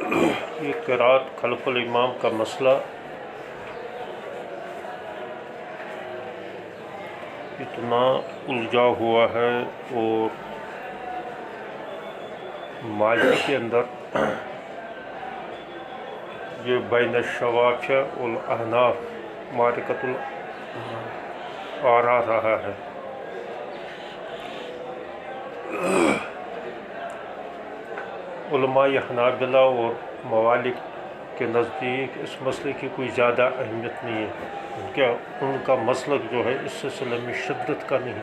یہ قرات خلف الامام کا مسئلہ اتنا الجھا ہوا ہے، اور مالک کے اندر یہ بین الشوافع والاحناف معرکۃ الآراء رہا ہے۔ علماء حنابلہ اور موالک کے نزدیک اس مسئلے کی کوئی زیادہ اہمیت نہیں ہے، ان کا مسلک جو ہے اس سلسلے میں شدت کا نہیں ہے۔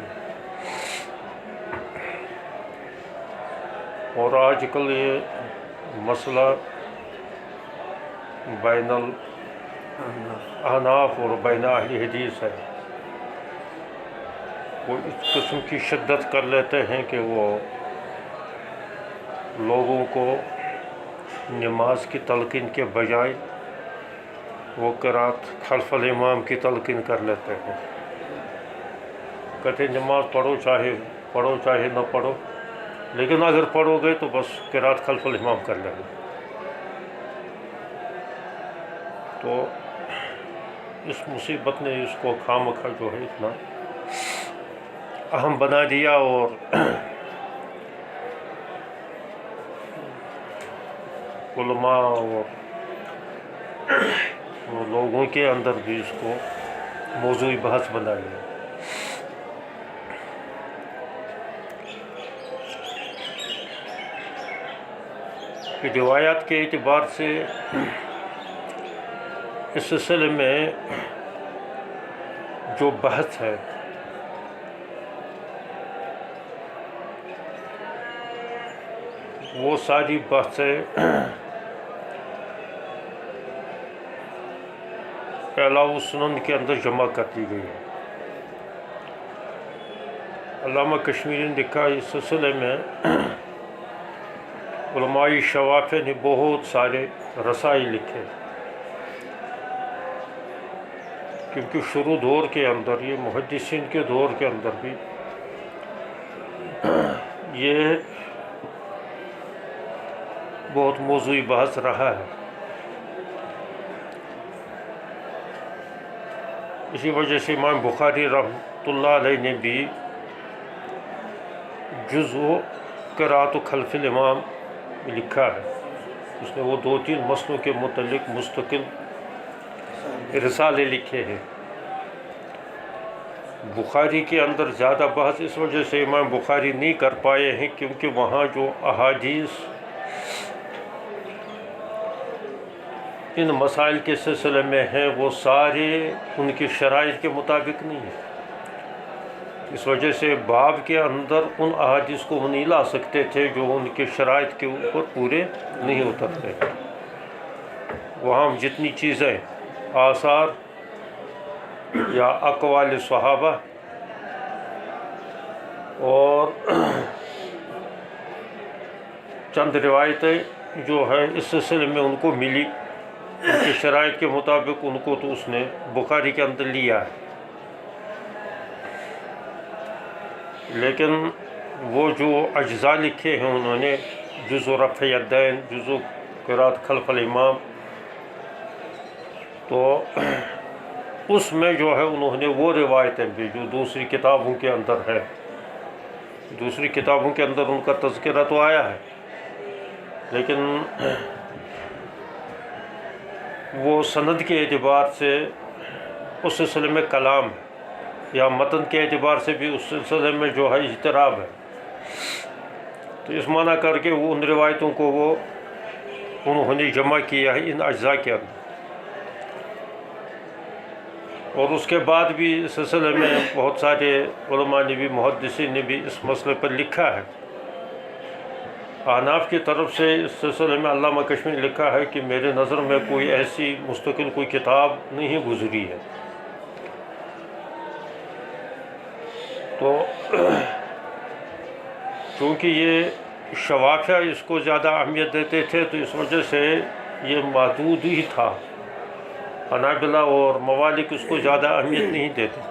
اور آج کل یہ مسئلہ بین الاحناف اور بین اہل حدیث ہے، وہ اس قسم کی شدت کر لیتے ہیں کہ وہ لوگوں کو نماز کی تلقین کے بجائے وہ قرات خلف الامام کی تلقین کر لیتے ہیں، کہتے ہیں نماز پڑھو چاہے نہ پڑھو، لیکن اگر پڑھو گے تو بس قرات خلف الامام کر لیں گے۔ تو اس مصیبت نے اس کو خامخواہ جو ہے اتنا اہم بنا دیا، اور علماء اور لوگوں کے اندر بھی اس کو موضوع بحث بنا لیا۔ کہ روایات کے اعتبار سے اس سلسلے میں جو بحث ہے وہ ساری بحثیں اعلام السنن کے اندر جمع کر دی گئی ہے۔ علامہ کشمیری نے لکھا اس سلسلے میں علماء شوافع نے بہت سارے رسائل لکھے، کیونکہ شروع دور کے اندر، یہ محدثین کے دور کے اندر بھی یہ بہت موضوعی بحث رہا ہے۔ اسی وجہ سے امام بخاری رحمۃ اللہ علیہ نے بھی جزء قرات خلف الامام لکھا ہے، اس نے وہ 2-3 مسئلوں کے متعلق مستقل رسالے لکھے ہیں۔ بخاری کے اندر زیادہ بحث اس وجہ سے امام بخاری نہیں کر پائے ہیں کیونکہ وہاں جو احادیث ان مسائل کے سلسلے میں ہیں وہ سارے ان کی شرائط کے مطابق نہیں ہیں، اس وجہ سے باب کے اندر ان احادیث کو وہ نہیں لا سکتے تھے جو ان کے شرائط کے اوپر پورے نہیں اترتے۔ وہاں جتنی چیزیں آثار یا اقوال صحابہ اور چند روایتیں جو ہیں اس سلسلے میں ان کو ملی، ان کے شرائط کے مطابق ان کو تو اس نے بخاری کے اندر لیا ہے، لیکن وہ جو اجزاء لکھے ہیں انہوں نے جزء رفع یدین، جزء قرات خلف الامام، تو اس میں جو ہے انہوں نے وہ روایتیں بھی جو دوسری کتابوں کے اندر ہے، دوسری کتابوں کے اندر ان کا تذکرہ تو آیا ہے، لیکن وہ سند کے اعتبار سے اس سلسلے میں کلام ہے، یا متن کے اعتبار سے بھی اس سلسلے میں جو ہے اضطراب ہے، تو اس معنی کر کے وہ ان روایتوں کو وہ انہوں نے جمع کیا ہے ان اجزاء کے اندر۔ اور اس کے بعد بھی اس سلسلے میں بہت سارے علماء نے بھی، محدثین نے بھی اس مسئلے پر لکھا ہے۔ احناف کی طرف سے اس سلسلے میں علامہ کشمیری نے لکھا ہے کہ میرے نظر میں کوئی ایسی مستقل کوئی کتاب نہیں گزری ہے، تو چونکہ یہ شوافع اس کو زیادہ اہمیت دیتے تھے تو اس وجہ سے یہ محدود ہی تھا، حنابلہ اور موالک اس کو زیادہ اہمیت نہیں دیتے تھے،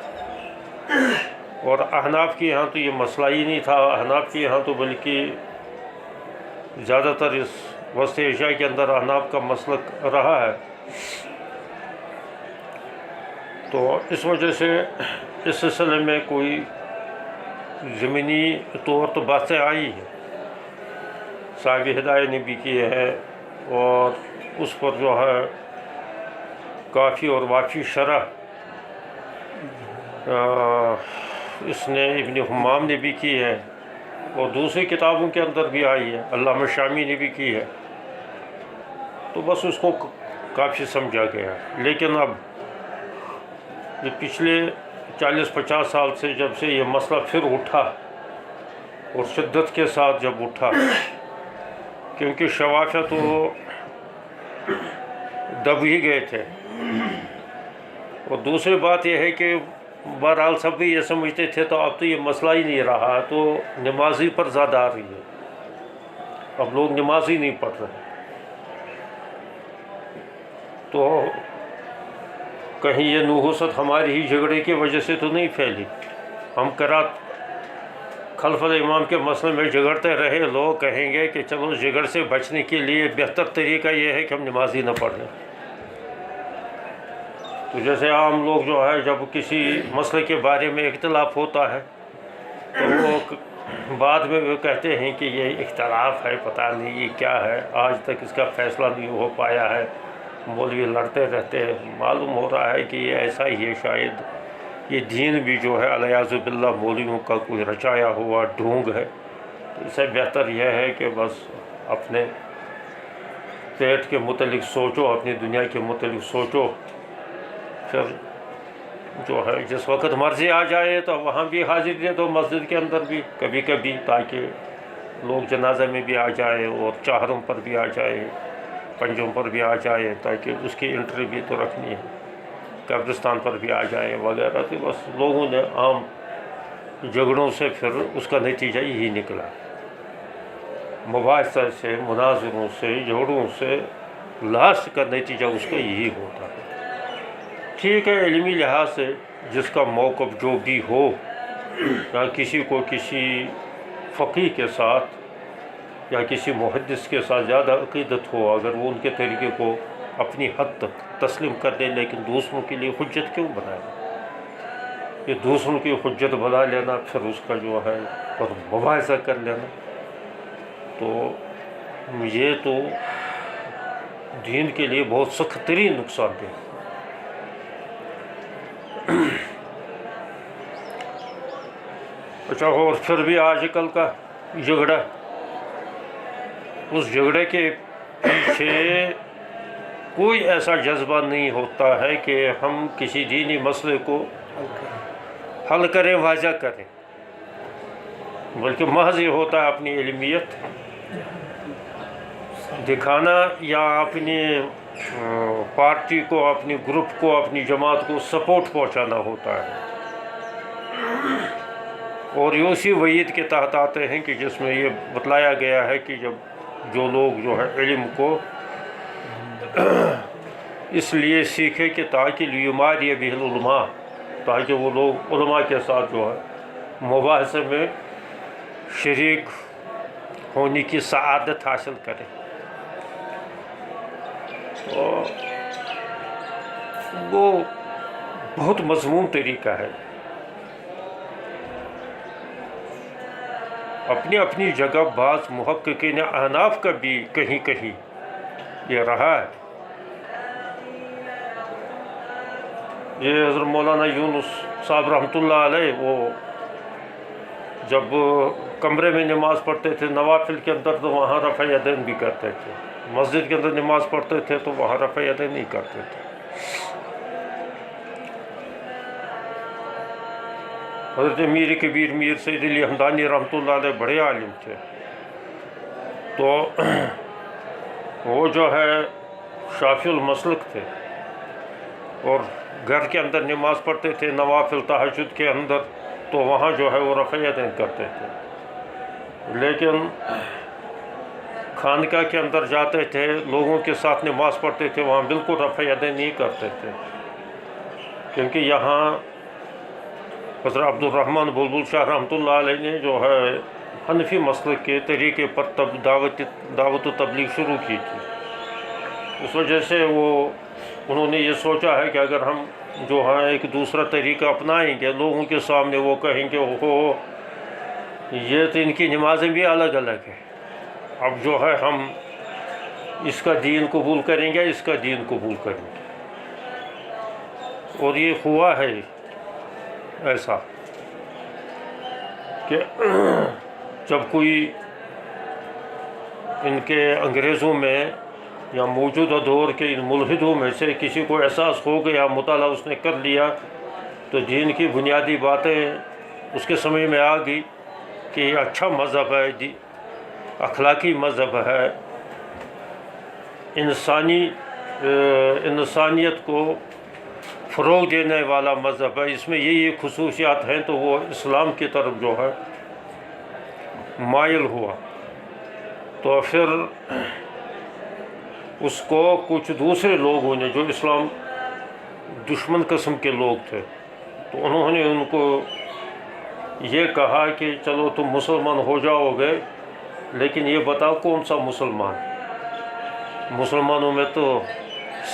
اور احناف کے یہاں تو یہ مسئلہ ہی نہیں تھا۔ احناف کے یہاں تو بلکہ زیادہ تر اس وسط ایشیا کے اندر احناف کا مسلک رہا ہے، تو اس وجہ سے اس سلسلے میں کوئی زمینی طور تو باتیں آئی ہیں، صاحب ہدایہ نے بھی کیے ہیں، اور اس پر جو ہے کافی اور وافی شرح اس نے ابن حمام نے بھی کی ہے، اور دوسری کتابوں کے اندر بھی آئی ہے، علامہ شامی نے بھی کی ہے، تو بس اس کو کافی سمجھا گیا ہے۔ لیکن اب یہ پچھلے 40-50 سال سے جب سے یہ مسئلہ پھر اٹھا، اور شدت کے ساتھ جب اٹھا، کیونکہ شوافیہ تو دب ہی گئے تھے، اور دوسری بات یہ ہے کہ بہرحال سب بھی یہ سمجھتے تھے تو اب تو یہ مسئلہ ہی نہیں رہا، تو نمازی پر زیادہ آ رہی ہے، اب لوگ نماز ہی نہیں پڑھ رہے، تو کہیں یہ نحوست ہماری ہی جھگڑے کی وجہ سے تو نہیں پھیلی۔ ہم قرات خلف الامام کے مسئلے میں جھگڑتے رہے، لوگ کہیں گے کہ چلو جھگڑ سے بچنے کے لیے بہتر طریقہ یہ ہے کہ ہم نماز ہی نہ پڑھ لیں۔ تو جیسے عام لوگ جو ہے جب کسی مسئلے کے بارے میں اختلاف ہوتا ہے تو وہ بعد میں وہ کہتے ہیں کہ یہ اختلاف ہے، پتہ نہیں یہ کیا ہے، آج تک اس کا فیصلہ نہیں ہو پایا ہے، مولوی لڑتے رہتے ہیں، معلوم ہو رہا ہے کہ یہ ایسا ہی ہے، شاید یہ دین بھی جو ہے الیاذ باللہ مولویوں کا کوئی رچایا ہوا ڈھونگ ہے۔ تو اس سے بہتر یہ ہے کہ بس اپنے پیٹ کے متعلق سوچو، اپنی دنیا کے متعلق سوچو، پھر جو ہے جس وقت مرضی آ جائے تو وہاں بھی حاضر دے دو، مسجد کے اندر بھی کبھی کبھی، تاکہ لوگ جنازہ میں بھی آ جائے اور چہارم پر بھی آ جائے، پنجم پر بھی آ جائے، تاکہ اس کی انٹری بھی تو رکھنی ہے، قبرستان پر بھی آ جائے وغیرہ۔ تو بس لوگوں نے عام جھگڑوں سے پھر اس کا نتیجہ یہی نکلا، مباحثہ سے، مناظروں سے، جھگڑوں سے لاسٹ کا نتیجہ اس کا یہی ہوتا ہے۔ ٹھیک ہے، علمی لحاظ سے جس کا موقف جو بھی ہو، یا کسی کو کسی فقیہ کے ساتھ یا کسی محدث کے ساتھ زیادہ عقیدت ہو، اگر وہ ان کے طریقے کو اپنی حد تک تسلیم کر دے، لیکن دوسروں کے لیے حجت کیوں بنائے؟ یہ دوسروں کی حجت بنا لینا، پھر اس کا جو ہے اور مباحثہ کر لینا، تو یہ تو دین کے لیے بہت سخت ترین نقصان دہ۔ اچھا، اور پھر بھی آج کل کا جھگڑا، اس جھگڑے کے پیچھے کوئی ایسا جذبہ نہیں ہوتا ہے کہ ہم کسی دینی مسئلے کو حل کریں، واضح کریں، بلکہ محض یہ ہوتا ہے اپنی علمیت دکھانا، یا اپنی پارٹی کو، اپنی گروپ کو، اپنی جماعت کو سپورٹ پہنچانا ہوتا ہے، اور یہ اسی وعید کے تحت آتے ہیں کہ جس میں یہ بتلایا گیا ہے کہ جب جو لوگ جو ہے علم کو اس لیے سیکھے کہ تاکہ لیماری بہ العلماء، تاکہ وہ لوگ علماء کے ساتھ جو ہے مباحثے میں شریک ہونے کی سعادت حاصل کریں۔ وہ بہت مضمون طریقہ ہے، اپنی اپنی جگہ بعض محققین احناف کا بھی کہیں کہیں یہ رہا ہے۔ یہ حضرت مولانا یونس صاحب رحمۃ اللہ علیہ، وہ جب کمرے میں نماز پڑھتے تھے نوافل کے اندر تو وہاں رفع یدین بھی کرتے تھے، مسجد کے اندر نماز پڑھتے تھے تو وہاں رفع یدین نہیں کرتے تھے۔ حضرت میر کبیر میر سید علی ہمدانی رحمۃ اللہ علیہ بڑے عالم تھے، تو وہ جو ہے شافعی المسلک تھے، اور گھر کے اندر نماز پڑھتے تھے نوافل تہجد کے اندر، تو وہاں جو ہے وہ رفع یدین کرتے تھے، لیکن خانقاہ کے اندر جاتے تھے، لوگوں کے ساتھ نماز پڑھتے تھے، وہاں بالکل رفع یدین نہیں کرتے تھے، کیونکہ یہاں حضرت عبد الرحمن بلبل شاہ رحمۃ اللہ علیہ نے جو ہے حنفی مسلک کے طریقے پر دعوت و تبلیغ شروع کی تھی۔ اس وجہ سے انہوں نے یہ سوچا ہے کہ اگر ہم جو ہے ایک دوسرا طریقہ اپنائیں گے، لوگوں کے سامنے وہ کہیں گے اوہو یہ تو ان کی نمازیں بھی الگ الگ ہیں، اب جو ہے ہم اس کا دین قبول کریں گے، اس کا دین قبول کریں گے۔ اور یہ ہوا ہے ایسا کہ جب کوئی ان کے انگریزوں میں یا موجودہ دور کے ان ملحدوں میں سے کسی کو احساس ہو گیا، مطالعہ اس نے کر لیا، تو دین کی بنیادی باتیں اس کے سمجھ میں آ گئی کہ یہ اچھا مذہب ہے، اخلاقی مذہب ہے، انسانیت کو فروغ دینے والا مذہب ہے، اس میں یہ خصوصیات ہیں، تو وہ اسلام کی طرف جو ہے مائل ہوا۔ تو پھر اس کو کچھ دوسرے لوگوں نے جو اسلام دشمن قسم کے لوگ تھے، تو انہوں نے ان کو یہ کہا کہ چلو تم مسلمان ہو جاؤ گے، لیکن یہ بتاؤ کون سا مسلمان؟ مسلمانوں میں تو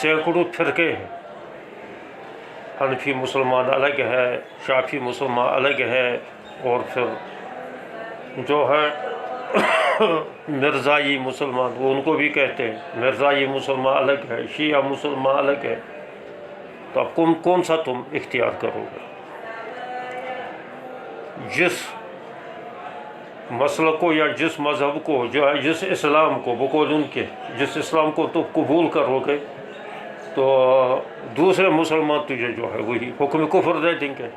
سینکڑوں فرقے ہیں، حنفی مسلمان الگ ہے، شافعی مسلمان الگ ہے، اور پھر جو ہے مرزائی مسلمان، وہ ان کو بھی کہتے ہیں، مرزائی مسلمان الگ ہے، شیعہ مسلمان الگ ہے، تو اب کون سا تم اختیار کرو گے؟ جس مسلک کو یا جس مذہب کو جو ہے، جس اسلام کو بقول ان کے، جس اسلام کو تم قبول کرو گے تو دوسرے مسلمان تجھے جو ہے وہی حکم کفر دے دیں گے۔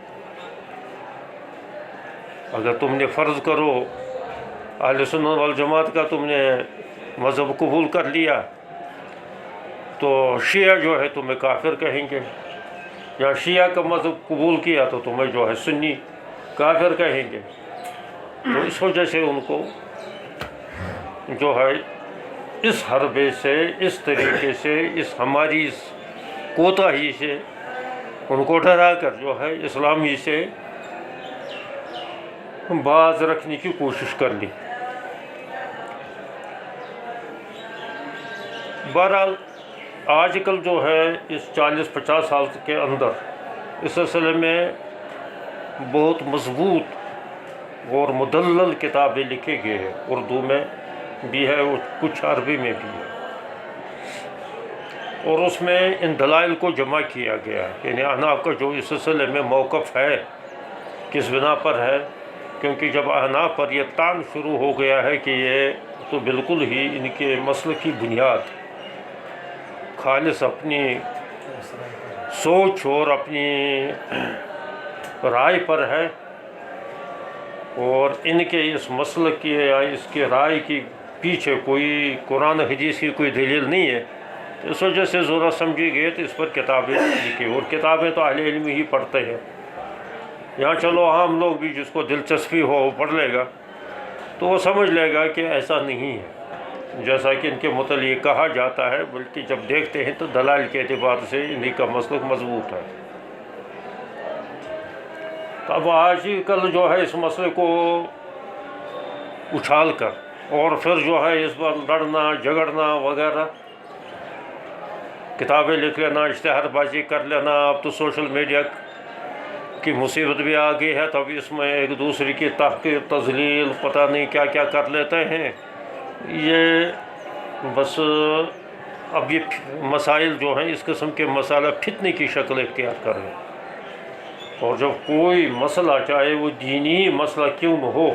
اگر تم نے فرض کرو اہل سنت والجماعت کا تم نے مذہب قبول کر لیا، تو شیعہ جو ہے تمہیں کافر کہیں گے، یا شیعہ کا مذہب قبول کیا تو تمہیں جو ہے سنی کافر کہیں گے۔ تو اس وجہ سے ان کو جو ہے اس حربے سے، اس طریقے سے، ہماری اس کوتاہی سے ان کو ڈرا کر جو ہے اسلامی سے باز رکھنے کی کوشش کر لی۔ بہرحال آج کل جو ہے اس 40-50 سال کے اندر اس سلسلے میں بہت مضبوط اور مدلل کتابیں لکھی گئی ہیں، اردو میں بھی ہے اور کچھ عربی میں بھی ہے، اور اس میں ان دلائل کو جمع کیا گیا ہے، یعنی احناف کا جو اس سلسلے میں موقف ہے کس بنا پر ہے، کیونکہ جب احناف پر یہ طعن شروع ہو گیا ہے کہ یہ تو بالکل ہی ان کے مسلک کی بنیاد خالص اپنی سوچ اور اپنی رائے پر ہے، اور ان کے اس مسلک کی یا اس کے رائے کی پیچھے کوئی قرآن حدیث کی کوئی دلیل نہیں ہے، تو اس وجہ سے ضرورت سمجھی گئی تو اس پر کتابیں لکھی، اور کتابیں تو اہل علم ہی پڑھتے ہیں، یہاں چلو عام لوگ بھی جس کو دلچسپی ہو وہ پڑھ لے گا تو وہ سمجھ لے گا کہ ایسا نہیں ہے جیسا کہ ان کے متعلق کہا جاتا ہے، بلکہ جب دیکھتے ہیں تو دلائل کے اعتبار سے انہی کا مسلک مضبوط ہے۔ تو اب آج کل جو ہے اس مسئلے کو اچھال کر اور پھر جو ہے اس پر لڑنا جھگڑنا وغیرہ، کتابیں لکھ لینا، اشتہار بازی کر لینا، اب تو سوشل میڈیا کی مصیبت بھی آ گئی ہے، تو اب اس میں ایک دوسرے کی تحقیر تذلیل پتہ نہیں کیا کیا کر لیتے ہیں، یہ بس اب یہ مسائل جو ہیں اس قسم کے مسائل فتنے کی شکل اختیار کر رہے ہیں، اور جب کوئی مسئلہ چاہے وہ دینی مسئلہ کیوں نہ ہو،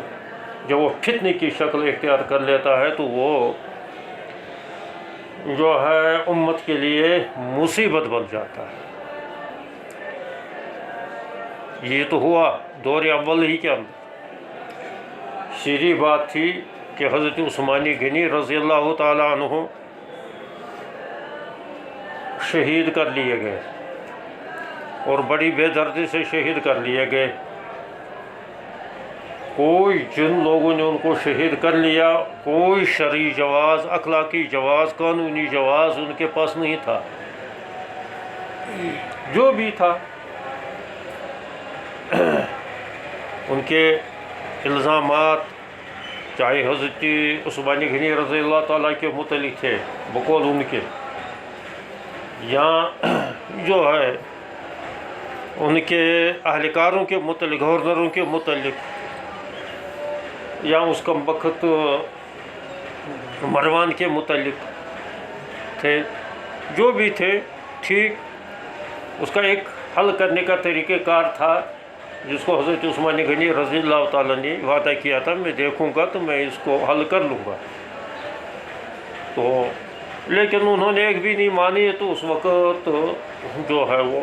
جب وہ فتنے کی شکل اختیار کر لیتا ہے تو وہ جو ہے امت کے لیے مصیبت بن جاتا ہے۔ یہ تو ہوا دور اول ہی کے اندر، سیدھی بات تھی کہ حضرت عثمانی غنی رضی اللہ تعالیٰ عنہ شہید کر لیے گئے، اور بڑی بے دردی سے شہید کر لیے گئے۔ کوئی جن لوگوں نے ان کو شہید کر لیا، کوئی شرعی جواز، اخلاقی جواز، قانونی جواز ان کے پاس نہیں تھا، جو بھی تھا ان کے الزامات چاہے حضرت عثمان غنی رضی اللہ تعالیٰ کے متعلق تھے بقول ان کے، یا جو ہے ان کے اہلکاروں کے متعلق، گورنروں کے متعلق، یا اس کم وقت مروان کے متعلق تھے، جو بھی تھے ٹھیک، اس کا ایک حل کرنے کا طریقہ کار تھا جس کو حضرت عثمان غنی رضی اللہ تعالیٰ نے وعدہ کیا تھا، میں دیکھوں گا تو میں اس کو حل کر لوں گا۔ تو لیکن انہوں نے ایک بھی نہیں مانی، تو اس وقت جو ہے وہ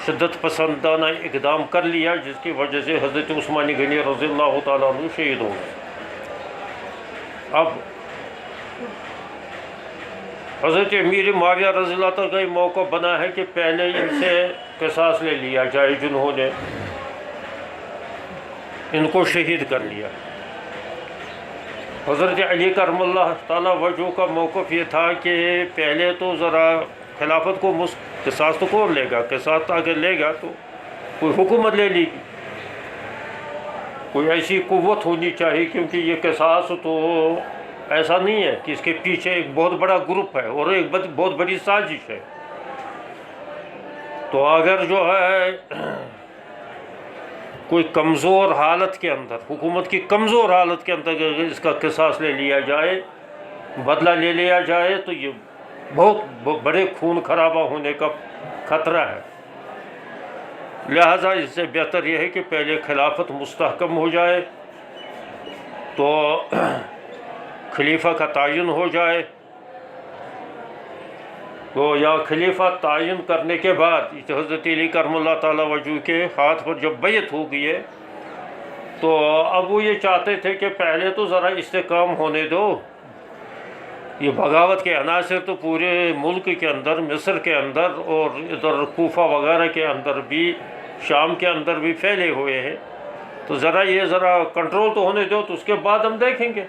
شدت پسندانہ اقدام کر لیا، جس کی وجہ سے حضرت عثمان غنی رضی اللہ تعالیٰ عنہ شہید ہو گئے۔ اب حضرت امیر معاویہ رضی اللہ تعالیٰ کا یہ موقع بنا ہے کہ پہلے ان سے قصاص لے لیا جائے جنہوں نے ان کو شہید کر لیا۔ حضرت علی کرم اللہ تعالیٰ وجہ کا موقف یہ تھا کہ پہلے تو ذرا خلافت کو قصاص تو کون لے گا، قصاص اگر لے گا تو کوئی حکومت لے لی، کوئی ایسی قوت ہونی چاہیے، کیونکہ یہ قصاص تو ایسا نہیں ہے کہ اس کے پیچھے ایک بہت بڑا گروپ ہے اور ایک بہت بڑی سازش ہے۔ تو اگر جو ہے کوئی کمزور حالت کے اندر، حکومت کی کمزور حالت کے اندر اگر اس کا قصاص لے لیا جائے، بدلہ لے لیا جائے، تو یہ بہت بڑے خون خرابہ ہونے کا خطرہ ہے۔ لہٰذا اس سے بہتر یہ ہے کہ پہلے خلافت مستحکم ہو جائے، تو خلیفہ کا تعین ہو جائے، تو یا خلیفہ تعین کرنے کے بعد حضرت علی کرم اللہ تعالیٰ وجہ کے ہاتھ پر جب بیعت ہو گئی ہے، تو اب وہ یہ چاہتے تھے کہ پہلے تو ذرا استحکام ہونے دو، یہ بغاوت کے عناصر تو پورے ملک کے اندر، مصر کے اندر اور ادھر کوفہ وغیرہ کے اندر بھی، شام کے اندر بھی پھیلے ہوئے ہیں، تو ذرا کنٹرول تو ہونے دو، تو اس کے بعد ہم دیکھیں گے۔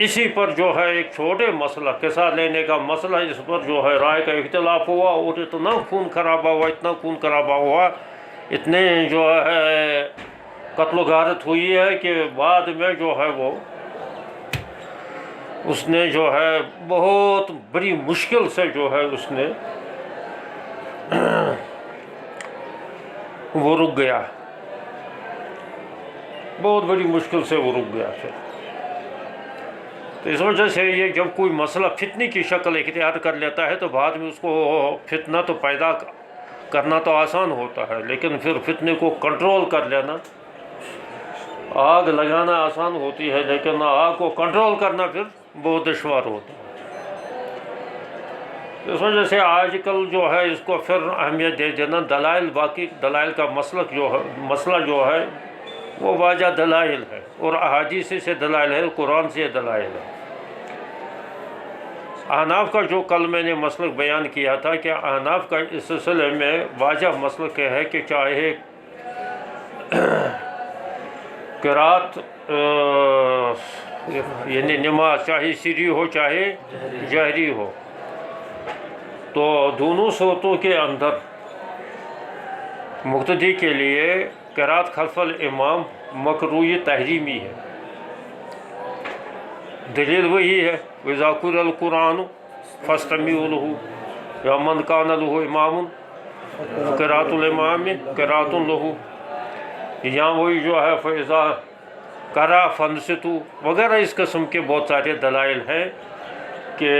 اسی پر جو ہے ایک چھوٹے مسئلہ، قصاص لینے کا مسئلہ، اس پر جو ہے رائے کا اختلاف ہوا، اور اتنا خون خرابہ ہوا، اتنے جو ہے قتل و غارت ہوئی ہے کہ بعد میں جو ہے وہ اس نے جو ہے بہت بڑی مشکل سے جو ہے اس نے وہ رک گیا، بہت بڑی مشکل سے وہ رک گیا پھر۔ تو اس وجہ سے یہ جب کوئی مسئلہ فتنی کی شکل اختیار کر لیتا ہے تو بعد میں اس کو فتنہ تو پیدا کرنا تو آسان ہوتا ہے، لیکن پھر فتنے کو کنٹرول کر لینا، آگ لگانا آسان ہوتی ہے لیکن آگ کو کنٹرول کرنا پھر بہت دشوار ہوتا ہے۔ اس وجہ سے آج کل جو ہے اس کو پھر اہمیت دے دینا، دلائل کا مسئلہ جو ہے وہ واضح دلائل ہے، اور احادیث سے دلائل ہے، قرآن سے دلائل ہے۔ احناف کا جو کل میں نے مسلک بیان کیا تھا کہ احناف کا اس سلسلے میں واضح مسلک ہے کہ چاہے قرات یعنی نماز چاہے سری ہو چاہے جہری ہو، تو دونوں صورتوں کے اندر مقتدی کے لیے قرات خلف الامام مکروہ تحریمی ہے۔ دلیل وہی ہے، وَإِذَا قُرِئَ الْقُرْآنُ فَاسْتَمِعُوا لَهُ یا مَنْ كَانَ لَهُ إِمَامٌ قِرَأَةُ الْإِمَامِ قِرَأَةٌ لَهُ، یا وہی جو ہے فَإِذَا قَرَأَ فَانصِتُوا وغیرہ اس قسم کے بہت سارے دلائل ہیں کہ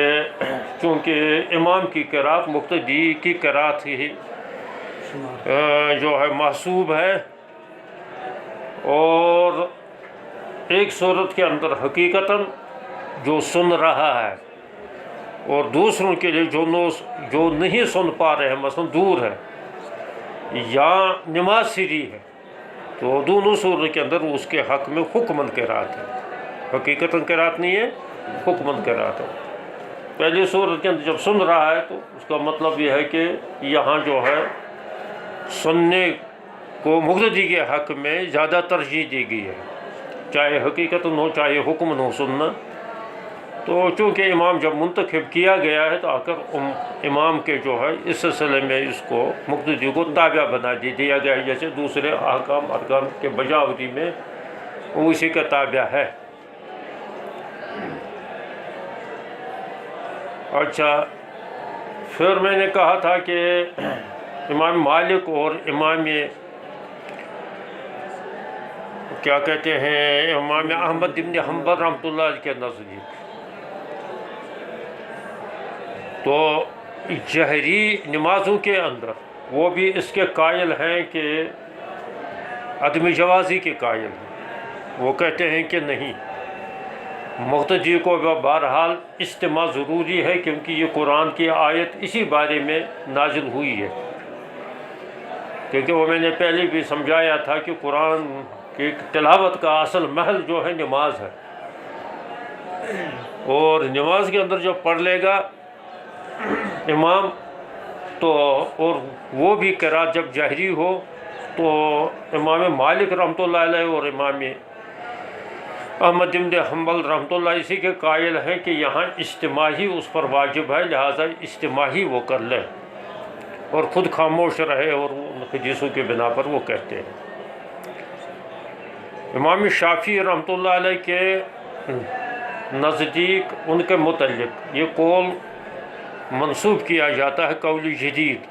چونکہ امام کی قرات مقتدی کی قرات ہی جو ہے محسوب ہے، اور ایک صورت کے اندر حقیقتاً جو سن رہا ہے اور دوسروں کے لیے جو نہیں سن پا رہے ہیں، مثلا دور ہے یا نماز سری ہے، تو دونوں صورت کے اندر اس کے حق میں حکمن قرات ہے، حقیقتاً قرات نہیں ہے، حکمن قرات ہے۔ پہلی صورت کے اندر جب سن رہا ہے تو اس کا مطلب یہ ہے کہ یہاں جو ہے سننے کو مقتدی کے حق میں زیادہ ترجیح دی گئی ہے، چاہے حقیقتاً ہو چاہے حکمن ہو سننا، تو چونکہ امام جب منتخب کیا گیا ہے تو آ کر امام کے جو ہے اس سلسلے میں اس کو مقتدی کو تابع بنا دیا گیا ہے، جیسے دوسرے احکام ارکان کے بجاوری میں وہ اسی کا تابع ہے۔ اچھا، پھر میں نے کہا تھا کہ امام مالک اور امام کیا کہتے ہیں امام احمد بن حنبل رحمۃ اللہ علیہ کے نزدیک تو جہری نمازوں کے اندر وہ بھی اس کے قائل ہیں کہ عدم جوازی کے قائل ہیں۔ وہ کہتے ہیں کہ نہیں، مقتدی کو بہرحال اجتماع ضروری ہے، کیونکہ یہ قرآن کی آیت اسی بارے میں نازل ہوئی ہے۔ کیونکہ وہ میں نے پہلے بھی سمجھایا تھا کہ قرآن کی تلاوت کا اصل محل جو ہے نماز ہے، اور نماز کے اندر جو پڑھ لے گا امام تو، اور وہ بھی قرات جب جہری ہو، تو امام مالک رحمۃ اللہ علیہ اور امام احمد بن حنبل رحمۃ اللہ اسی کے قائل ہیں کہ یہاں اجتماع ہی اس پر واجب ہے، لہٰذا اجتماع ہی وہ کر لے اور خود خاموش رہے، اور ان حدیثوں کے بنا پر وہ کہتے ہیں۔ امام شافعی رحمۃ اللہ علیہ کے نزدیک ان کے متعلق یہ قول منسوب کیا جاتا ہے، قول جدید،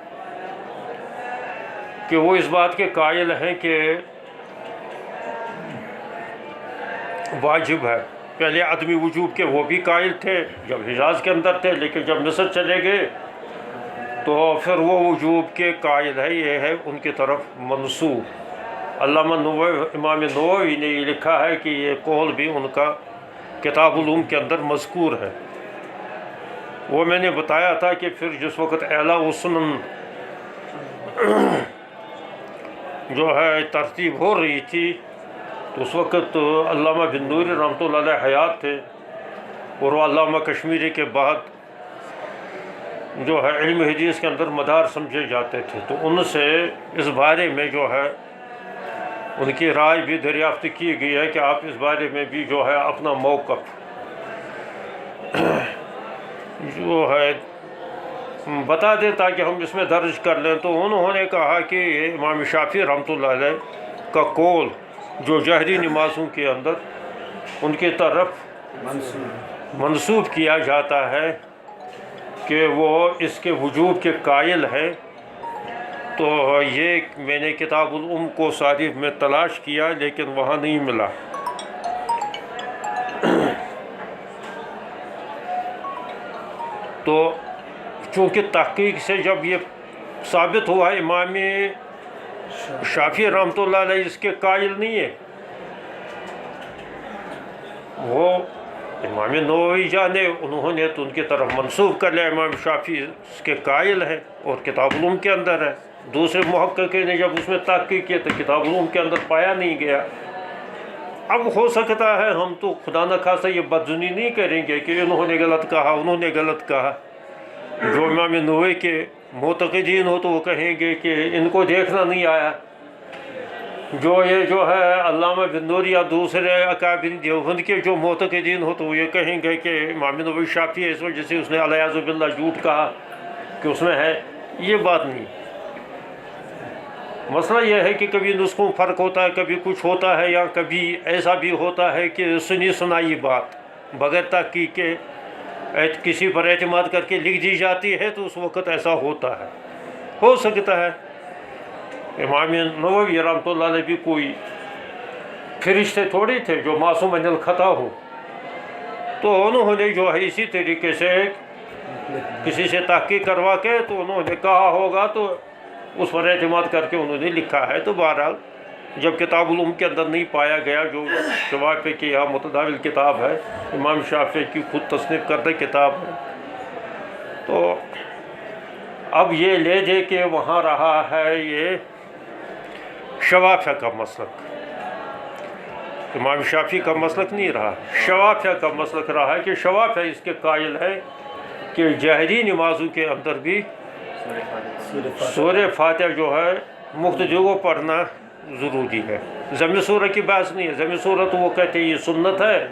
کہ وہ اس بات کے قائل ہیں کہ واجب ہے۔ پہلے عدمی وجوب کے وہ بھی قائل تھے جب حجاز کے اندر تھے، لیکن جب مصر چلے گئے تو پھر وہ وجوب کے قائل ہے، یہ ہے ان کی طرف منسوب۔ علامہ امام نووی نے یہ لکھا ہے کہ یہ قول بھی ان کا کتاب العلوم کے اندر مذکور ہے۔ وہ میں نے بتایا تھا کہ پھر جس وقت اعلیٰ السنن جو ہے ترتیب ہو رہی تھی تو اس وقت علامہ بن نوری رحمۃ اللہ علیہ حیات تھے، اور وہ علامہ کشمیری کے بعد جو ہے علم حدیث کے اندر مدار سمجھے جاتے تھے، تو ان سے اس بارے میں جو ہے ان کی رائے بھی دریافت کی گئی ہے کہ آپ اس بارے میں بھی جو ہے اپنا موقف جو ہے بتا دیں تاکہ ہم اس میں درج کر لیں۔ تو انہوں نے کہا کہ امام شافعی رحمۃ اللہ علیہ کا قول جو جہری نمازوں کے اندر ان کی طرف منسوب کیا جاتا ہے کہ وہ اس کے وجوب کے قائل ہے، تو یہ میں نے کتاب العلوم کو صادف میں تلاش کیا لیکن وہاں نہیں ملا۔ تو چونکہ تحقیق سے جب یہ ثابت ہوا ہے امام شافعی رحمۃ اللہ علیہ اس کے قائل نہیں ہے، وہ امام نووی جانے انہوں نے تو ان کی طرف منسوب کر لیا، امام شافعی اس کے قائل ہیں اور کتاب العلوم کے اندر ہے۔ دوسرے محققین نے جب اس میں تحقیق کیا تو کتاب العلوم کے اندر پایا نہیں گیا۔ اب ہو سکتا ہے ہم تو خدا نخواستہ یہ بدظنی نہیں کریں گے کہ انہوں نے غلط کہا، انہوں نے غلط کہا۔ جو امام نووی کے معتقدین ہو تو وہ کہیں گے کہ ان کو دیکھنا نہیں آیا، جو یہ جو ہے علامہ بن نوری یا دوسرے اکابر دیوبند کے جو معتقدین ہو تو وہ یہ کہیں گے کہ امام نووی شافعی ہے، اس وجہ سے اس نے علیہ باللہ جھوٹ کہا کہ اس میں ہے۔ یہ بات نہیں، مسئلہ یہ ہے کہ کبھی نسخوں فرق ہوتا ہے، کبھی کچھ ہوتا ہے، یا کبھی ایسا بھی ہوتا ہے کہ سنی سنائی بات بغیر تحقیق کے کسی پر اعتماد کر کے لکھ دی جاتی ہے، تو اس وقت ایسا ہوتا ہے، ہو سکتا ہے۔ امام نووی رحمۃ اللہ علیہ بھی کوئی فرشتے تھوڑی تھے جو معصوم عن الخطا ہو، تو انہوں نے جو ہے اسی طریقے سے کسی سے تحقیق کروا کے تو انہوں نے کہا ہوگا، تو اس پر اعتماد کر کے انہوں نے لکھا ہے۔ تو بہرحال جب کتاب العلوم کے اندر نہیں پایا گیا، جو شوافی کی یہاں متداول کتاب ہے، امام شافعی کی خود تصنیف کردہ کتاب ہے، تو اب یہ لے دے کہ وہاں رہا ہے یہ شوافیہ کا مسلک، امام شافعی کا مسلک نہیں رہا، شوافیہ کا مسلک رہا ہے کہ شوافیہ اس کے قائل ہے کہ جہری نمازوں کے اندر بھی سورہ فاتحہ جو ہے مقتدی کو پڑھنا ضروری ہے۔ ضمن سورہ کی بحث نہیں ہے، ضمن سورہ تو وہ کہتے ہیں یہ سنت ہے،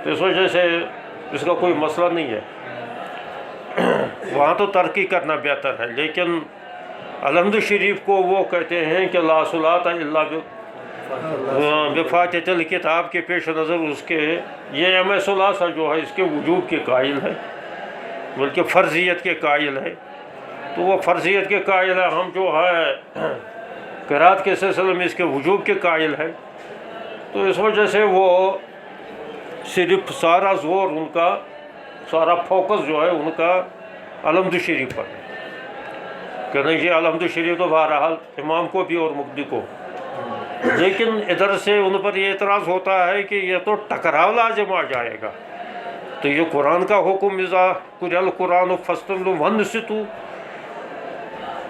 تو اس وجہ سے اس کا کوئی مسئلہ نہیں ہے، وہاں تو ترقی کرنا بہتر ہے، لیکن الحمد شریف کو وہ کہتے ہیں کہ لا صلاۃ الا بفاتحۃ الکتاب کے پیش نظر اس کے یہ ایم ثلاثہ جو ہے اس کے وجوب کے قائل ہے، بلکہ فرضیت کے قائل ہے۔ تو وہ فرضیت کے قائل ہے، ہم جو ہے قرات کے سلسلے میں اس کے وجوب کے قائل ہے، تو اس وجہ سے وہ صرف سارا زور ان کا، سارا فوکس جو ہے ان کا الحمد شریف پر ہے کہ نہیں جی الحمد شریف تو بہرحال امام کو بھی اور مقتدی کو، لیکن ادھر سے ان پر یہ اعتراض ہوتا ہے کہ یہ تو ٹکراؤ لازم آ جائے گا، تو یہ قرآن کا حکم اذا قرئ القرآن فاستمعوا وانصتوا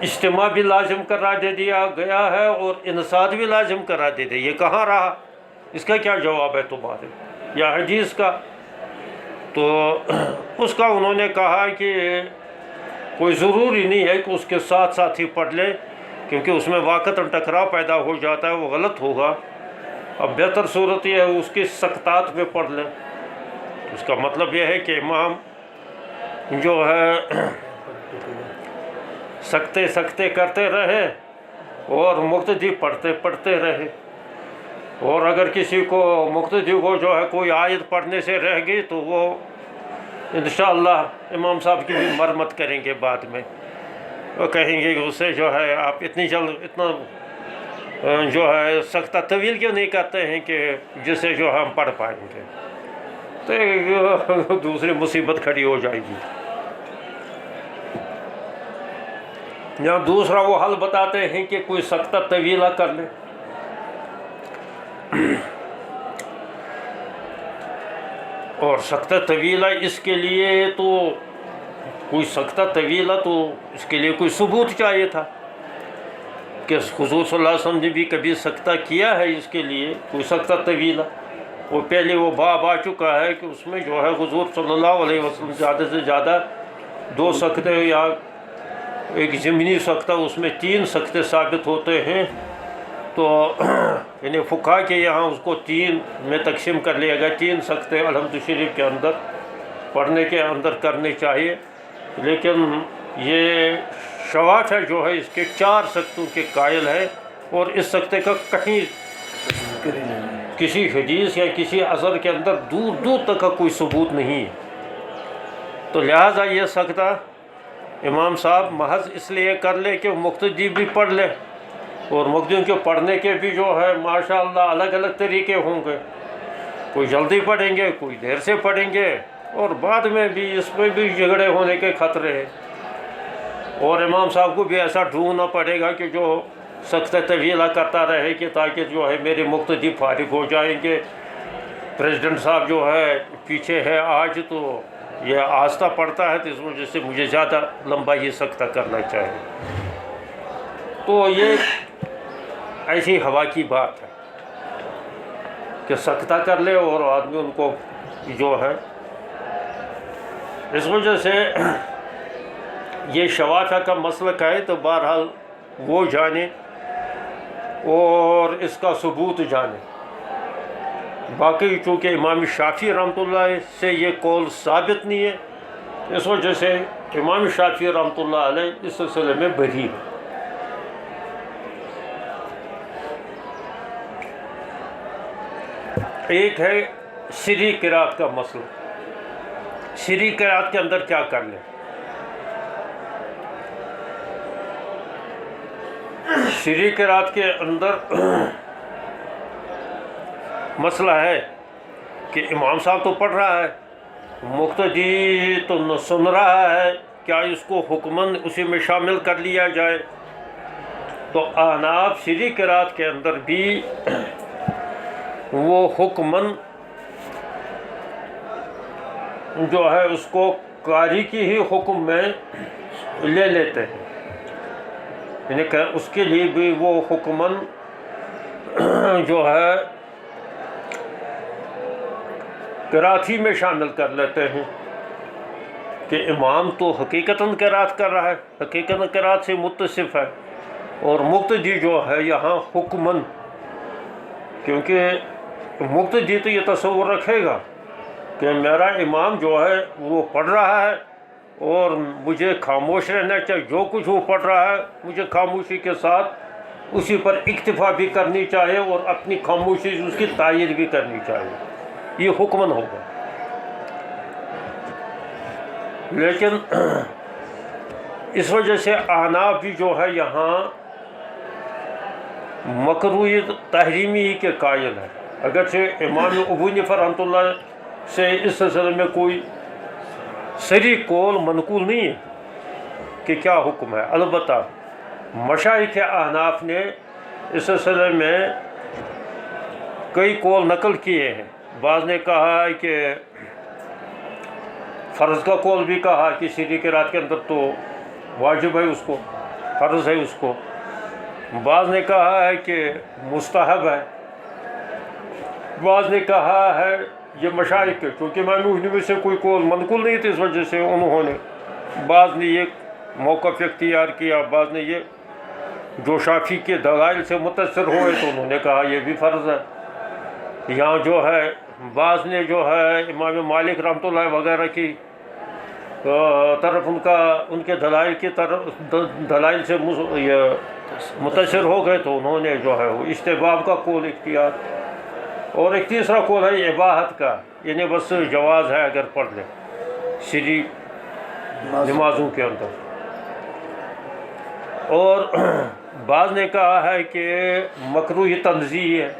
اجتماع بھی لازم قرار دے دیا گیا ہے اور انصات بھی لازم قرار دے دیا، یہ کہاں رہا؟ اس کا کیا جواب ہے تمہارے یا حدیث کا؟ تو اس کا انہوں نے کہا کہ کوئی ضروری نہیں ہے کہ اس کے ساتھ ساتھ ہی پڑھ لے، کیونکہ اس میں واقعتاً ٹکراؤ پیدا ہو جاتا ہے، وہ غلط ہوگا۔ اب بہتر صورت یہ ہے اس کی سکتات میں پڑھ لیں، اس کا مطلب یہ ہے کہ امام جو ہے سکتے سکتے کرتے رہے اور مقتدی پڑھتے رہے، اور اگر کسی کو مقتدی کو جو ہے کوئی آیت پڑھنے سے رہ گئی تو وہ انشاءاللہ امام صاحب کی بھی مرمت کریں گے، بعد میں وہ کہیں گے کہ اسے جو ہے آپ اتنا جو ہے سکتہ طویل کیوں نہیں کرتے ہیں کہ جسے جو ہم پڑھ پائیں گے، تو دوسری مصیبت کھڑی ہو جائے گی۔ یا دوسرا وہ حل بتاتے ہیں کہ کوئی سکتہ طویلہ کر لے، اور سکتہ طویلہ اس کے لیے تو کوئی سکتہ طویلہ تو اس کے لیے کوئی ثبوت چاہیے تھا کہ حضور صلی اللہ علیہ وسلم نے بھی کبھی سکتہ کیا ہے، اس کے لیے کوئی سکتہ طویلہ وہ پہلے وہ باب آ چکا ہے کہ اس میں جو ہے حضور صلی اللہ علیہ وسلم زیادہ سے زیادہ 2 سکتے یا ایک ضمنی سکتہ، اس میں 3 سکتے ثابت ہوتے ہیں، تو یعنی فقہا کے یہاں اس کو 3 میں تقسیم کر لیا گیا، 3 سکتے الحمد شریف کے اندر پڑھنے کے اندر کرنے چاہیے، لیکن یہ شوافع جو ہے اس کے 4 سکتوں کے قائل ہے، اور اس سکتے کا کہیں کسی حدیث یا کسی اثر کے اندر دور دور تک کا کوئی ثبوت نہیں ہے۔ تو لہٰذا یہ سکتہ امام صاحب محض اس لیے کر لے کہ مقتدی بھی پڑھ لے، اور مقتدیوں کے پڑھنے کے بھی جو ہے ماشاءاللہ الگ الگ طریقے ہوں گے، کوئی جلدی پڑھیں گے، کوئی دیر سے پڑھیں گے، اور بعد میں بھی اس میں بھی جھگڑے ہونے کے خطرے ہیں، اور امام صاحب کو بھی ایسا ڈھونڈنا پڑے گا کہ جو سکتہ طویلہ کرتا رہے کہ تاکہ جو ہے میرے مقتدی فارغ ہو جائیں گے، پریزیڈنٹ صاحب جو ہے پیچھے ہے آج تو یہ آہستہ پڑھتا ہے، تو اس وجہ سے مجھے زیادہ لمبا یہ سکتہ کرنا چاہیے۔ تو یہ ایسی ہوا کی بات ہے کہ سکتہ کر لے اور آدمی ان کو جو ہے، اس وجہ سے یہ شوافع کا مسلک ہے، تو بہرحال وہ جانے اور اس کا ثبوت جانے۔ باقی چونکہ امام شافعی رحمۃ اللہ سے یہ قول ثابت نہیں ہے، اس وجہ سے امام شافعی رحمۃ اللہ علیہ اس سلسلے میں بری ہے۔ ایک ہے سری قرات کا مسئلہ، سری قرات کے اندر کیا کر لیں؟ سری قرات کے اندر مسئلہ ہے کہ امام صاحب تو پڑھ رہا ہے، مقتدی تو نہ سن رہا ہے، کیا اس کو حکماً اسی میں شامل کر لیا جائے؟ تو احناف سری قرات کے اندر بھی وہ حکماً جو ہے اس کو قاری کی ہی حکم میں لے لیتے ہیں، یعنی کہ اس کے لیے بھی وہ حکماً جو ہے قرات ہی میں شامل کر لیتے ہیں کہ امام تو حقیقتاً قرات کر رہا ہے، حقیقتاً قرات سے متصف ہے، اور مقتدی جو ہے یہاں حکماً، کیونکہ مقتدی تو یہ تصور رکھے گا کہ میرا امام جو ہے وہ پڑھ رہا ہے اور مجھے خاموش رہنا چاہیے، جو کچھ وہ پڑھ رہا ہے مجھے خاموشی کے ساتھ اسی پر اکتفا بھی کرنی چاہیے اور اپنی خاموشی سے اس کی تائید بھی کرنی چاہیے، یہ حکمن ہوگا۔ لیکن اس وجہ سے احناف بھی جو ہے یہاں مکروہ تحریمی کے قائل ہے، اگرچہ امام ابو حنیفہ رحمۃ اللہ سے اس سلسلے میں کوئی صریح قول منقول نہیں ہے کہ کیا حکم ہے۔ البتہ مشائخ احناف نے اس سلسلے میں کئی قول نقل کیے ہیں۔ بعض نے کہا ہے کہ فرض کا قول بھی کہا کہ سری قرات کے اندر تو واجب ہے، اس کو فرض ہے اس کو۔ بعض نے کہا ہے کہ مستحب ہے، بعض نے کہا ہے یہ مشائخ کے، چونکہ امام ابو حنیفہ سے کوئی قول منقول نہیں تھے، اس وجہ سے انہوں نے بعض نے یہ موقف اختیار کیا، بعض نے یہ جو شافعی کے دلائل سے متاثر ہوئے تو انہوں نے کہا یہ بھی فرض ہے۔ یہاں جو ہے بعض نے جو ہے امام مالک رحمۃ اللہ وغیرہ کی طرف ان کے دلائل کی طرف دلائل سے متاثر ہو گئے تو انہوں نے جو ہے وہ استحباب کا قول اختیار، اور ایک تیسرا قول ہے اباحت کا، یعنی بس جواز ہے اگر پڑھ لیں سری نمازوں کے اندر۔ اور بعض نے کہا ہے کہ مکروہ تنزیہ ہے،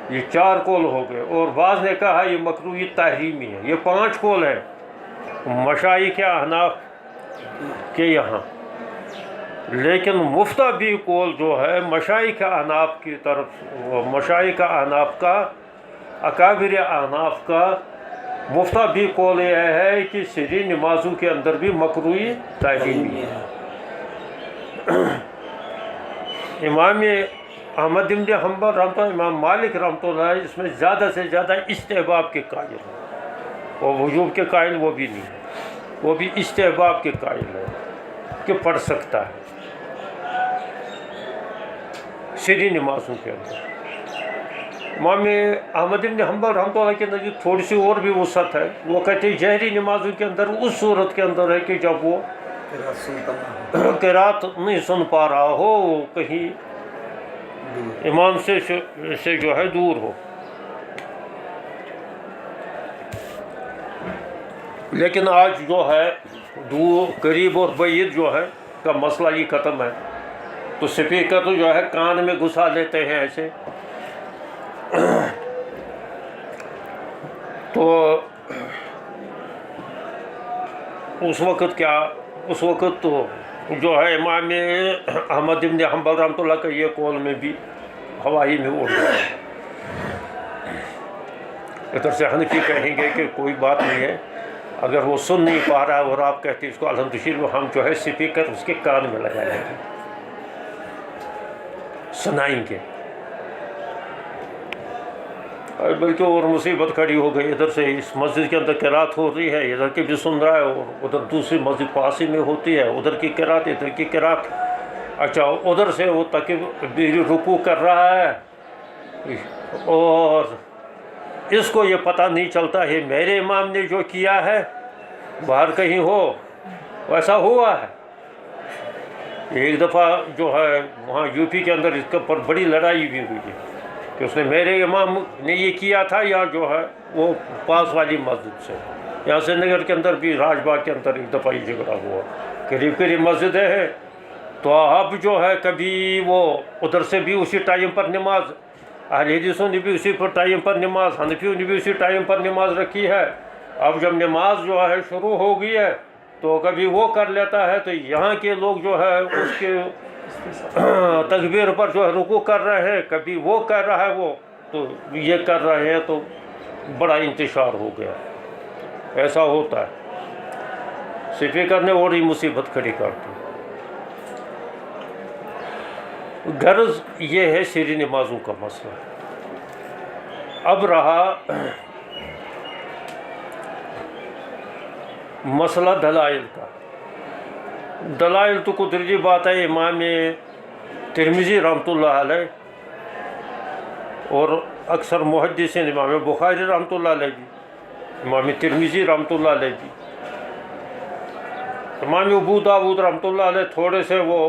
یہ 4 قول ہو گئے، اور بعض نے کہا یہ مکروہ تحریمی ہے۔ یہ 5 قول ہیں مشائخ احناف کے یہاں، لیکن مفتابی قول جو ہے مشائخ احناف کی طرف، مشائخ احناف کا، اکابر احناف کا مفتابی قول یہ ہے کہ سری نمازوں کے اندر بھی مکروہ تحریمی ہے۔ امام احمد بن حنبل رحمۃ اللہ، امام مالک رحمۃ اللہ اس میں زیادہ سے زیادہ استحباب کے قائل ہیں، اور وجوب کے قائل وہ بھی نہیں ہے، وہ بھی استحباب کے قائل ہے کہ پڑھ سکتا ہے سری نمازوں کے اندر۔ امام احمد بن حنبل رحمۃ اللہ کے اندر تھوڑی سی اور بھی وسعت ہے، وہ کہتے ہیں جہری نمازوں کے اندر اس صورت کے اندر ہے کہ جب وہ قرات نہیں سن پا رہا ہو، کہیں امام سے جو ہے دور ہو۔ لیکن آج جو ہے دور قریب اور بعید جو ہے کا مسئلہ یہ ختم ہے، تو سپیکر تو جو ہے کان میں گھسا لیتے ہیں ایسے، تو اس وقت تو جو ہے امام احمد بن حنبل رحمۃ اللہ کا یہ قول میں بھی ہوائی میں اڑ گیا ہے۔ ادھر سے حنفی کہیں گے کہ کوئی بات نہیں ہے، اگر وہ سن نہیں پا رہا ہے اور آپ کہتے ہیں اس کو الحمدللہ ہم جو ہے سپیکر اس کے کان میں لگائیں گے، سنائیں گے۔ بلکہ اور مصیبت کھڑی ہو گئی، ادھر سے اس مسجد کے اندر قرات ہو رہی ہے، ادھر کی بھی سن رہا ہے، اور ادھر دوسری مسجد پاس ہی میں ہوتی ہے، ادھر کی قرات ادھر کی قرات، اچھا ادھر سے وہ تکبیر رکوع کر رہا ہے، اور اس کو یہ پتہ نہیں چلتا ہے میرے امام نے جو کیا ہے باہر کہیں ہو ویسا ہوا ہے۔ ایک دفعہ جو ہے وہاں یو پی کے اندر اس کے اوپر بڑی لڑائی بھی ہوئی ہے کہ اس نے میرے امام نے یہ کیا تھا، یا جو ہے وہ پاس والی مسجد سے، یہاں سے نگر کے اندر بھی راج باغ کے اندر ایک دفعہ یہ جھگڑا ہوا، قریب قریب مسجدیں ہیں، تو اب جو ہے کبھی وہ ادھر سے بھی اسی ٹائم پر نماز، اہل حدیثوں نے بھی اسی پر ٹائم پر نماز، حنفیوں نے بھی اسی ٹائم پر نماز رکھی ہے۔ اب جب نماز جو ہے شروع ہو گئی ہے تو کبھی وہ کر لیتا ہے، تو یہاں کے لوگ جو ہے اس کے تکبیر پر جو ہے رکوع کر رہے ہیں، کبھی وہ کر رہا ہے، وہ تو یہ کر رہے ہیں، تو بڑا انتشار ہو گیا۔ ایسا ہوتا ہے، سپیکر نے اور ہی مصیبت کھڑی کر دی۔ غرض یہ ہے سری نمازوں کا مسئلہ۔ اب رہا مسئلہ دلائل کا۔ دلائل تو قدرتی بات ہے، امام ترمذی رحمۃ اللہ علیہ اور اکثر محدثین امام بخاری رحمۃ اللہ علیہ بھی، امام ترمذی رحمۃ اللہ علیہ بھی، امام ابو داؤد رحمۃ اللہ علیہ تھوڑے سے وہ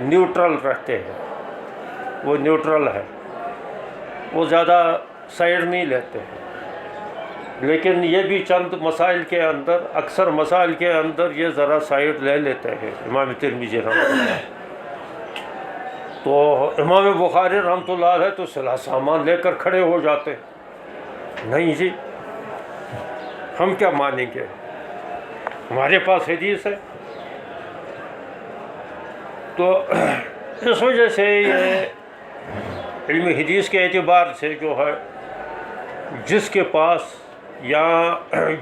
نیوٹرل رہتے ہیں، وہ نیوٹرل ہے، وہ زیادہ سائڈ نہیں لیتے ہیں، لیکن یہ بھی چند مسائل کے اندر، اکثر مسائل کے اندر یہ ذرا سائڈ لے لیتے ہیں امام ترمذی رحمۃ اللہ علیہ۔ تو امام بخاری رحمۃ اللہ علیہ تو صلاح سامان لے کر کھڑے ہو جاتے، نہیں جی ہم کیا مانیں گے، ہمارے پاس حدیث ہے۔ تو اس وجہ سے یہ علم حدیث کے اعتبار سے جو ہے، جس کے پاس یا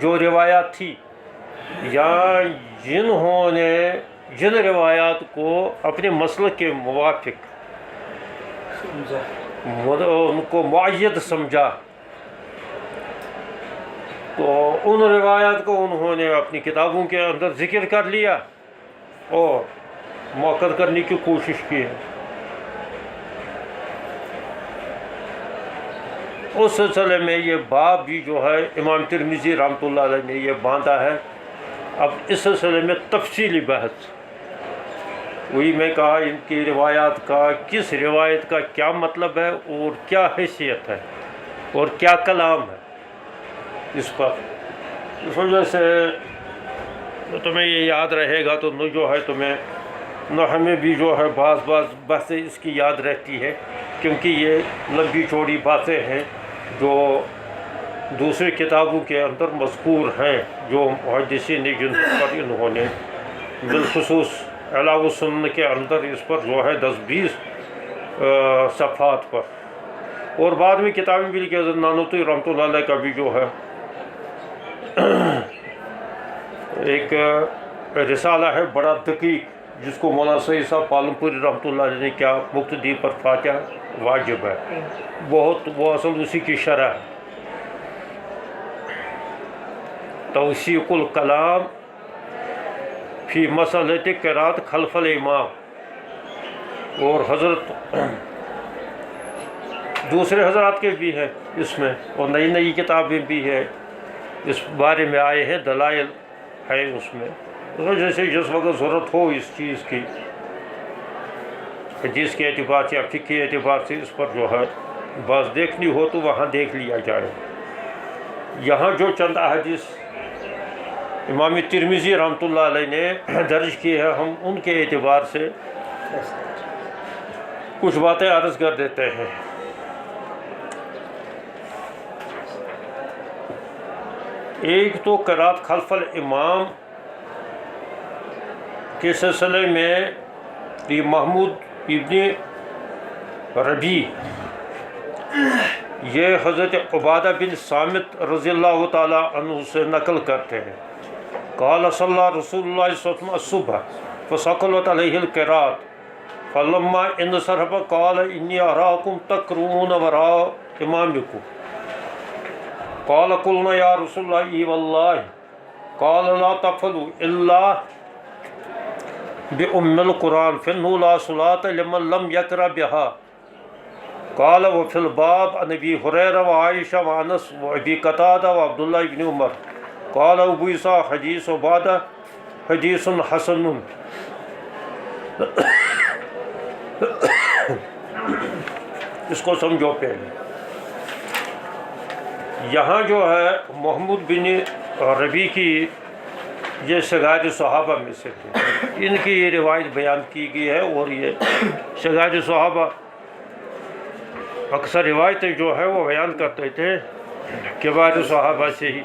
جو روایات تھی یا جنہوں نے جن روایات کو اپنے مسلک کے موافق ان کو معید سمجھا، تو ان روایات کو انہوں نے اپنی کتابوں کے اندر ذکر کر لیا اور موقع کرنے کی کوشش کی ہے۔ اس سلسلے میں یہ باب بھی جو ہے امام ترمذی رحمۃ اللہ علیہ نے یہ باندھا ہے۔ اب اس سلسلے میں تفصیلی بحث، وہی میں کہا ان کی روایات کا، کس روایت کا کیا مطلب ہے اور کیا حیثیت ہے اور کیا کلام ہے اس پر۔ اس وجہ سے تمہیں یہ یاد رہے گا تو جو ہے تمہیں نہ ہمیں بھی جو ہے بعض باتیں اس کی یاد رہتی ہے، کیونکہ یہ لمبی چوڑی باتیں ہیں جو دوسری کتابوں کے اندر مذکور ہیں، جو محدثین نے جن پر انہوں نے بالخصوص اعلام السنن کے اندر اس پر جو ہے 10-20 صفحات پر، اور بعد میں کتابیں بھی لکھی، حضرت نانوتوی رحمۃ اللہ علیہ کا بھی جو ہے ایک رسالہ ہے بڑا دقیق، جس کو مولانا سعید صاحب پالنپوری رحمۃ اللہ علیہ نے کیا مقتدی پر فاتحہ واجب ہے، بہت وہ اصل اسی کی شرح ہے۔ توثیق الکلام فی مسئلۃ قرات خلف الامام، اور حضرت دوسرے حضرات کے بھی ہیں اس میں، اور نئی نئی کتابیں بھی ہیں اس بارے میں آئے ہیں، دلائل ہے اس میں۔ اس وجہ سے جس وقت ضرورت ہو اس چیز کی، حدیث کے اعتبار سے یا فقہی اعتبار سے اس پر جو ہے بات دیکھنی ہو تو وہاں دیکھ لیا جائے۔ یہاں جو چند احادیث امام ترمذی رحمۃ اللہ علیہ نے درج کی ہے، ہم ان کے اعتبار سے کچھ باتیں عرض کر دیتے ہیں۔ ایک تو قرات خلف الامام کے سلسلے میں یہ محمود ابن ربیع یہ حضرت عبادہ بن صامت رضی اللہ تعالیٰ عنہ سے نقل کرتے ہیں، قال صلی رسول اللہ صلی اللہ علیہ وسلم الصبح فثقلت علیہ القرات فلما انصرف قال انی اراکم تقرؤون وراء امامکم، قال قلنا یا رسول اللہ ای واللہ، قال لا تفعلوا الا بأم القرآن فإنه لا صلاة لمن لم يقرأ بها، قال وفي الباب عن ابي هريره وعائشه وانس وابي قتاده وعبد الله بن عمر، قال ابو عيسى حديث عبادة حديث حسن۔ اس کو سمجھو پہلے، یہاں جو ہے محمود بن ربیع کی یہ صغائر صحابہ میں سے تھے، ان کی یہ روایت بیان کی گئی ہے، اور یہ صغائر صحابہ اکثر روایتیں جو ہے وہ بیان کرتے تھے کبار صحابہ سے ہی،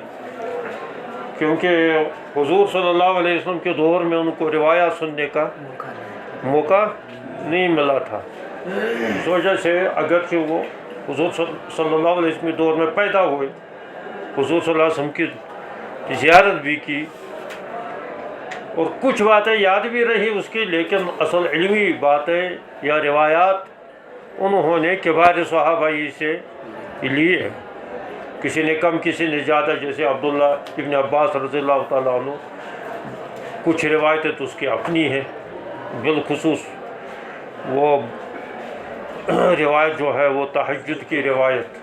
کیونکہ حضور صلی اللہ علیہ وسلم کے دور میں ان کو روایات سننے کا موقع نہیں ملا تھا۔ اس وجہ سے اگرچہ وہ حضور صلی اللہ علیہ وسلم کے دور میں پیدا ہوئے، حضور صلی اللہ علیہ وسلم کی زیارت بھی کی اور کچھ باتیں یاد بھی رہی اس کی، لیکن اصل علمی باتیں یا روایات انہوں نے کبار صحابہ ہی سے لی ہے، کسی نے کم کسی نے زیادہ، جیسے عبداللہ ابن عباس رضی اللہ تعالیٰ عنہ، کچھ روایتیں تو اس کی اپنی ہیں، بالخصوص وہ روایت جو ہے وہ تہجد کی روایت،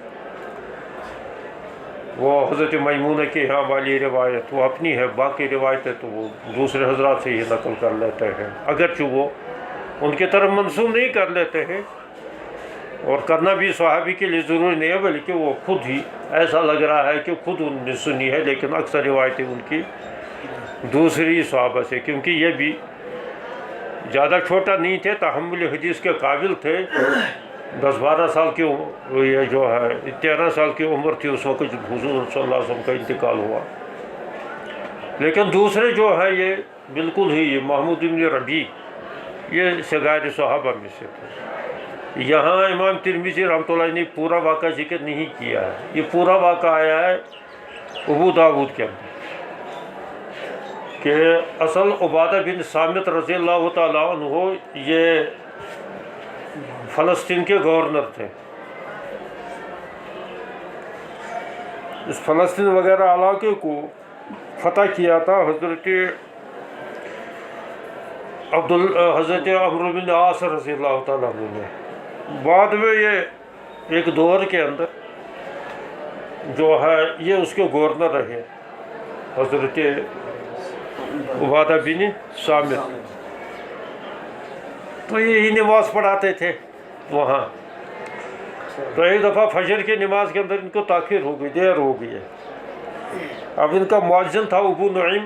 وہ حضرت میمونہ کے یہاں والی روایت وہ اپنی ہے، باقی روایتیں تو وہ دوسرے حضرات سے ہی نقل کر لیتے ہیں، اگرچہ وہ ان کی طرف منسوب نہیں کر لیتے ہیں، اور کرنا بھی صحابی کے لیے ضروری نہیں ہے، بلکہ وہ خود ہی ایسا لگ رہا ہے کہ خود ان نے سنی ہے، لیکن اکثر روایتیں ان کی دوسری صحابہ سے، کیونکہ یہ بھی زیادہ چھوٹا نہیں تھے، تحمل حدیث کے قابل تھے، 10-12 سال کی یہ جو ہے 13 سال کی عمر تھی اس وقت جب حضور صلی اللہ علیہ وسلم کا انتقال ہوا۔ لیکن دوسرے جو ہے یہ بالکل ہی محمود بن ربیع یہ صغار صحابہ میں سے تھے۔ یہاں امام ترمذی رحمۃ اللہ نے پورا واقعہ ذکر نہیں کیا ہے، یہ پورا واقعہ آیا ہے ابو داؤد کے اندر، کہ اصل عبادہ بن صامت رضی اللہ تعالیٰ عنہ یہ فلسطین کے گورنر تھے۔ اس فلسطین وغیرہ علاقے کو فتح کیا تھا حضرت عمرو بن عاص رضی اللہ تعالیٰ عنہ نے۔ بعد میں یہ ایک دور کے اندر جو ہے یہ اس کے گورنر رہے حضرت عبادہ بن صامت، تو یہی نماز پڑھاتے تھے وہاں۔ تو ایک دفعہ فجر کی نماز کے اندر ان کو تاخیر ہو گئی، دیر ہو گئی ہے۔ اب ان کا مؤذن تھا ابو نعیم،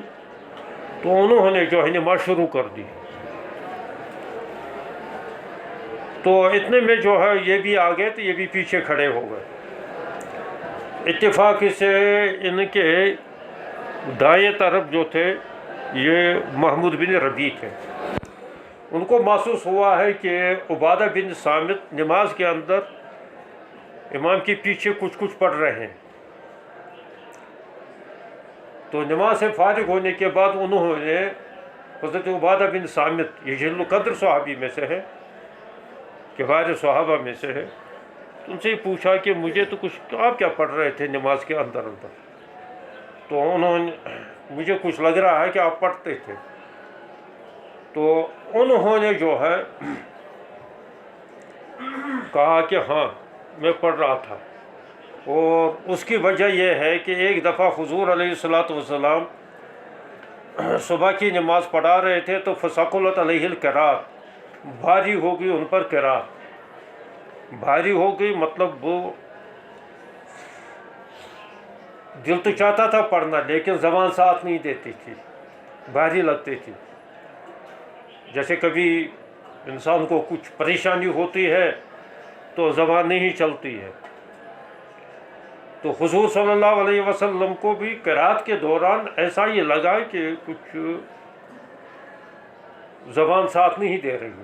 تو انہوں نے جو ہے نماز شروع کر دی۔ تو اتنے میں جو ہے یہ بھی آ گئے، تو یہ بھی پیچھے کھڑے ہو گئے۔ اتفاق سے ان کے دائیں طرف جو تھے یہ محمود بن ربیع تھے۔ ان کو محسوس ہوا ہے کہ عبادہ بن صامت نماز کے اندر امام کے پیچھے کچھ پڑھ رہے ہیں۔ تو نماز سے فارغ ہونے کے بعد انہوں نے حضرت عبادہ بن صامت یہ جلیل القدر صحابی میں سے ہے، کبار صحابہ میں سے ہے، ان سے پوچھا کہ مجھے تو کچھ آپ کیا پڑھ رہے تھے نماز کے اندر؟ تو انہوں نے مجھے کچھ لگ رہا ہے کہ آپ پڑھتے تھے۔ تو انہوں نے جو ہے کہا کہ ہاں میں پڑھ رہا تھا، اور اس کی وجہ یہ ہے کہ ایک دفعہ حضور علیہ الصلوۃ والسلام صبح کی نماز پڑھا رہے تھے، تو فثقلت علیہ القراءۃ، بھاری ہو گئی ان پر قراءت، بھاری ہو گئی مطلب وہ دل تو چاہتا تھا پڑھنا لیکن زبان ساتھ نہیں دیتی تھی، بھاری لگتی تھی۔ جیسے کبھی انسان کو کچھ پریشانی ہوتی ہے تو زبان نہیں چلتی ہے، تو حضور صلی اللہ علیہ وسلم کو بھی قرات کے دوران ایسا یہ لگا کہ کچھ زبان ساتھ نہیں دے رہی۔